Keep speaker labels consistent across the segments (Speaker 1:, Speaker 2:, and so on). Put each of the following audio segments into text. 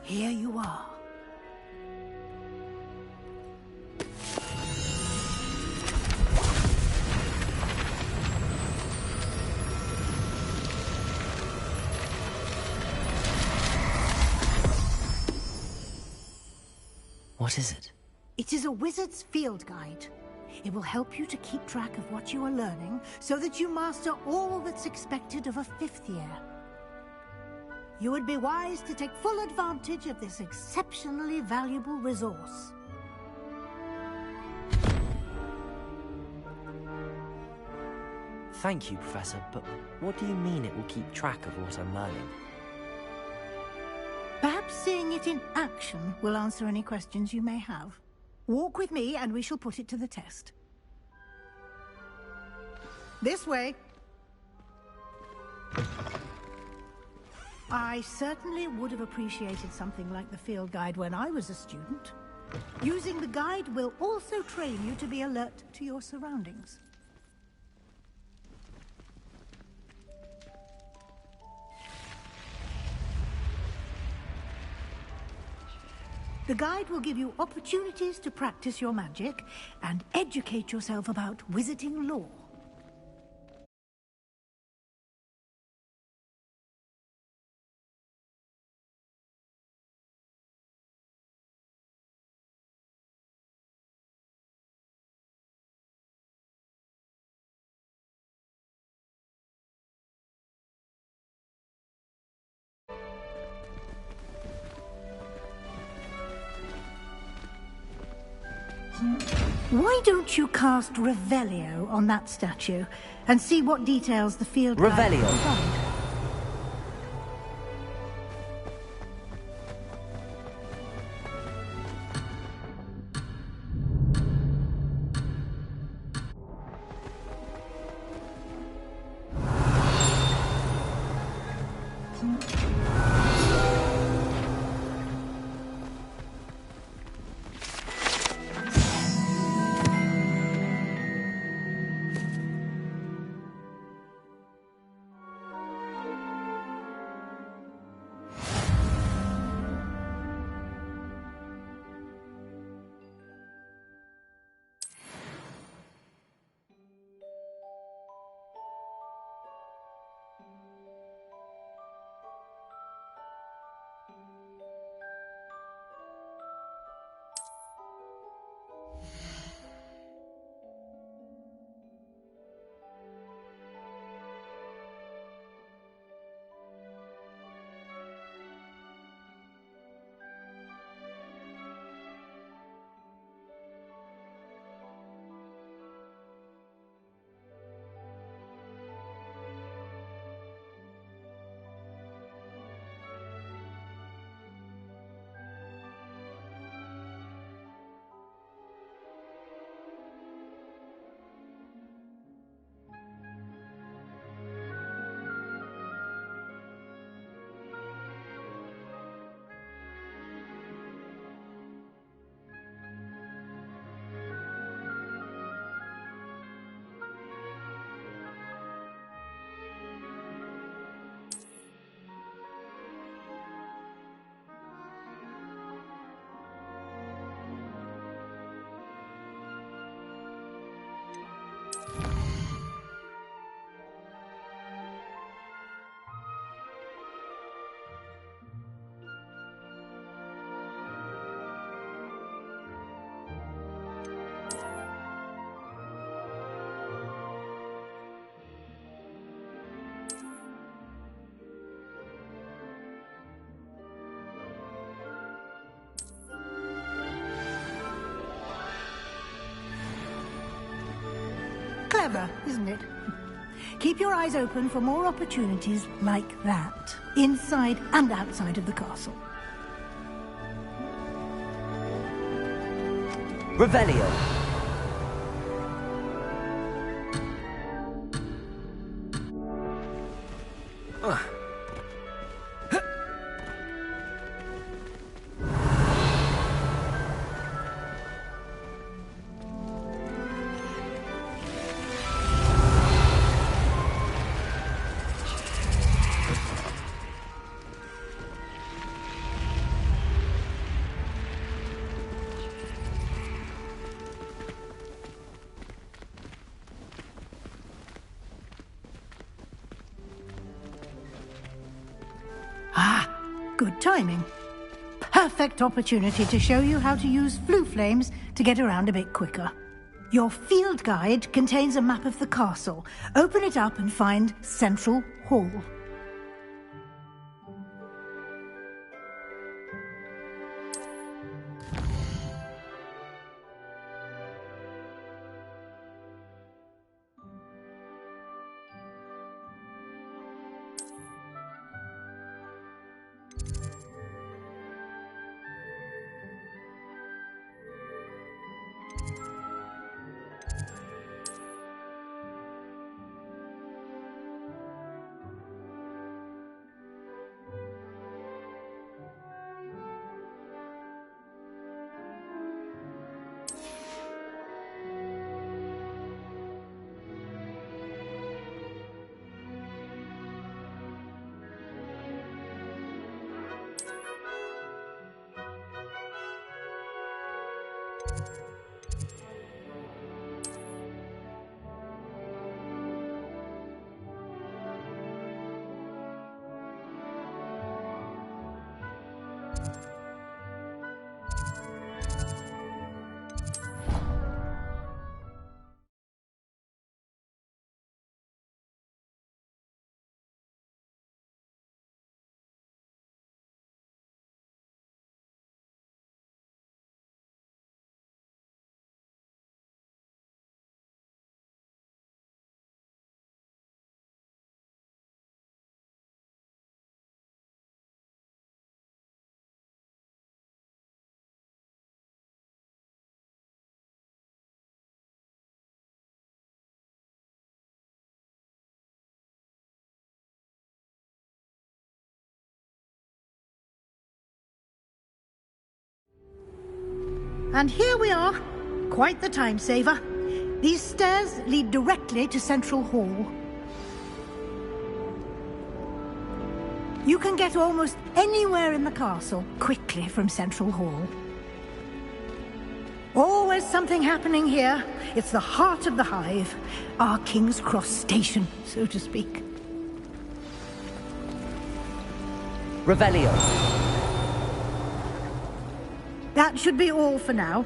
Speaker 1: Here you are.
Speaker 2: What is it?
Speaker 1: It is a wizard's field guide. It will help you to keep track of what you are learning so that you master all that's expected of a 5th year. You would be wise to take full advantage of this exceptionally valuable resource.
Speaker 2: Thank you, Professor, but what do you mean it will keep track of what I'm learning?
Speaker 1: Perhaps seeing it in action will answer any questions you may have. Walk with me and we shall put it to the test. This way. I certainly would have appreciated something like the field guide when I was a student. Using the guide will also train you to be alert to your surroundings. The guide will give you opportunities to practice your magic and educate yourself about wizarding lore. Why don't you cast Revelio on that statue and see what details the field guide
Speaker 2: Revelio.
Speaker 1: provide? Clever, isn't it? Keep your eyes open for more opportunities like that, inside and outside of the castle.
Speaker 2: Revelio.
Speaker 1: good timing. Perfect opportunity to show you how to use flue flames to get around a bit quicker. Your field guide contains a map of the castle. Open it up and find Central Hall. And here we are. Quite the time saver. These stairs lead directly to Central Hall. You can get almost anywhere in the castle quickly from Central Hall. Always something happening here. It's the heart of the hive. Our King's Cross station, so to speak.
Speaker 2: Revelio.
Speaker 1: That should be all for now.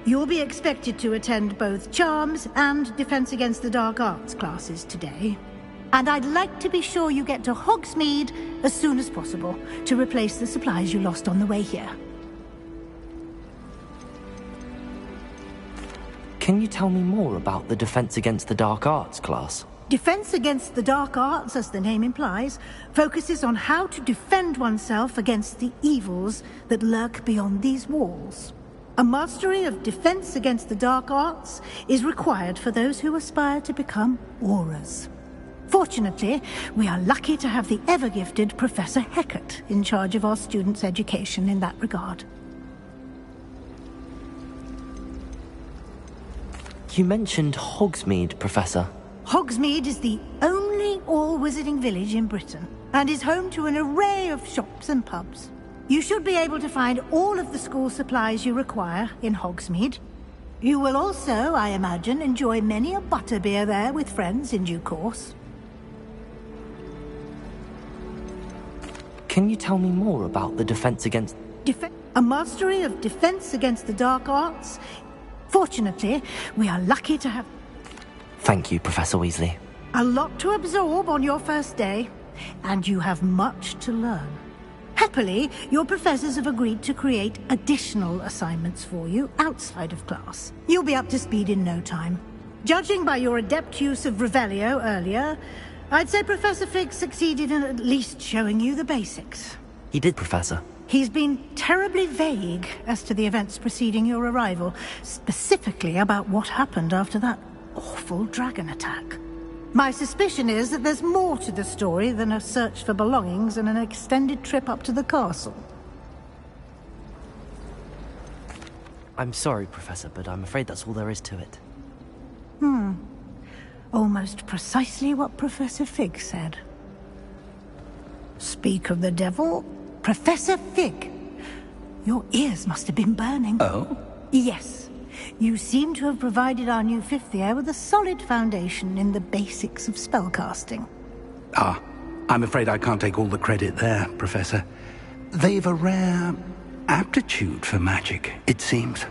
Speaker 1: You'll be expected to attend both Charms and Defense Against the Dark Arts classes today. And I'd like to be sure you get to Hogsmeade as soon as possible to replace the supplies you lost on the way here.
Speaker 2: Can you tell me more about the Defense Against the Dark Arts class?
Speaker 1: Defense Against the Dark Arts, as the name implies, focuses on how to defend oneself against the evils that lurk beyond these walls. A mastery of Defense Against the Dark Arts is required for those who aspire to become Aurors. Fortunately, we are lucky to have the ever-gifted Professor Hecat in charge of our students' education in that regard.
Speaker 2: You mentioned Hogsmeade, Professor.
Speaker 1: Hogsmeade is the only all-wizarding village in Britain, and is home to an array of shops and pubs. You should be able to find all of the school supplies you require in Hogsmeade. You will also, I imagine, enjoy many a butterbeer there with friends in due course.
Speaker 2: Can you tell me more about the Defense Against...
Speaker 1: A mastery of Defense Against the Dark Arts. Fortunately, we are lucky to have...
Speaker 2: Thank you, Professor Weasley.
Speaker 1: A lot to absorb on your first day, and you have much to learn. Happily, your professors have agreed to create additional assignments for you outside of class. You'll be up to speed in no time. Judging by your adept use of Revelio earlier, I'd say Professor Fig succeeded in at least showing you the basics.
Speaker 2: He did, Professor.
Speaker 1: He's been terribly vague as to the events preceding your arrival, specifically about what happened after that awful dragon attack. My suspicion is that there's more to the story than a search for belongings and an extended trip up to the castle.
Speaker 2: I'm sorry, Professor, but I'm afraid that's all there is to it.
Speaker 1: Almost precisely what Professor Fig said. Speak of the devil, Professor Fig. Your ears must have been burning.
Speaker 3: Oh?
Speaker 1: Yes. You seem to have provided our new fifth year with a solid foundation in the basics of spellcasting.
Speaker 3: Ah, I'm afraid I can't take all the credit there, Professor. they've a rare aptitude for magic, it seems.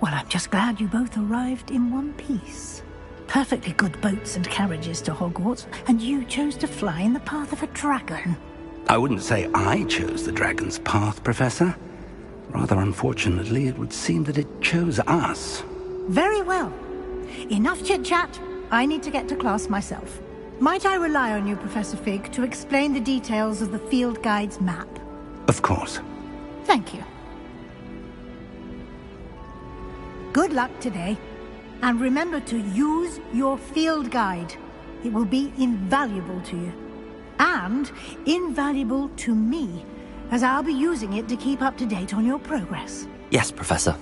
Speaker 1: Well, I'm just glad you both arrived in one piece. Perfectly good boats and carriages to Hogwarts, and you chose to fly in the path of a dragon.
Speaker 3: I wouldn't say I chose the dragon's path, Professor. Rather unfortunately, it would seem that it chose us.
Speaker 1: Very well. Enough chit-chat. I need to get to class myself. Might I rely on you, Professor Fig, to explain the details of the field guide's map?
Speaker 3: Of course.
Speaker 1: Thank you. Good luck today. And remember to use your field guide. It will be invaluable to you. And invaluable to me, as I'll be using it to keep up to date on your progress.
Speaker 2: Yes, Professor.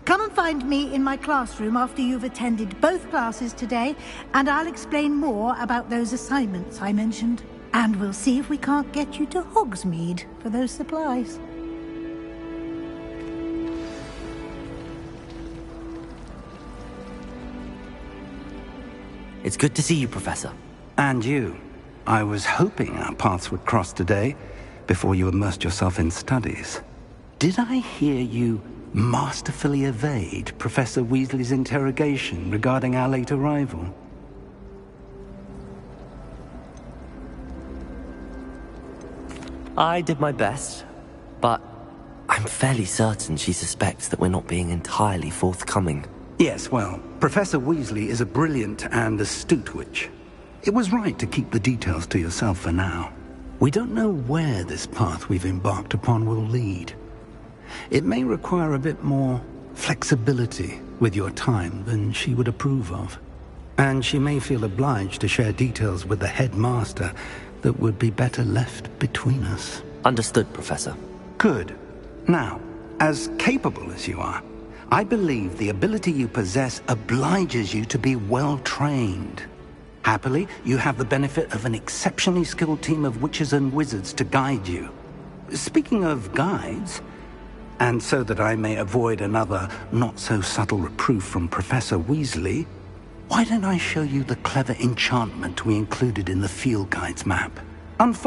Speaker 1: Come and find me in my classroom after you've attended both classes today, and I'll explain more about those assignments I mentioned. And we'll see if we can't get you to Hogsmeade for those supplies.
Speaker 2: It's good to see you, Professor.
Speaker 3: And you. I was hoping our paths would cross today, before you immersed yourself in studies. Did I hear you masterfully evade Professor Weasley's interrogation regarding our late arrival?
Speaker 2: I did my best, but I'm fairly certain she suspects that we're not being entirely forthcoming.
Speaker 3: Yes, well, Professor Weasley is a brilliant and astute witch. It was right to keep the details to yourself for now. We don't know where this path we've embarked upon will lead. It may require a bit more flexibility with your time than she would approve of. And she may feel obliged to share details with the headmaster that would be better left between us.
Speaker 2: Understood, Professor.
Speaker 3: Good. Now, as capable as you are, I believe the ability you possess obliges you to be well trained. Happily, you have the benefit of an exceptionally skilled team of witches and wizards to guide you. Speaking of guides, and so that I may avoid another not-so-subtle reproof from Professor Weasley, why don't I show you the clever enchantment we included in the field guide's map?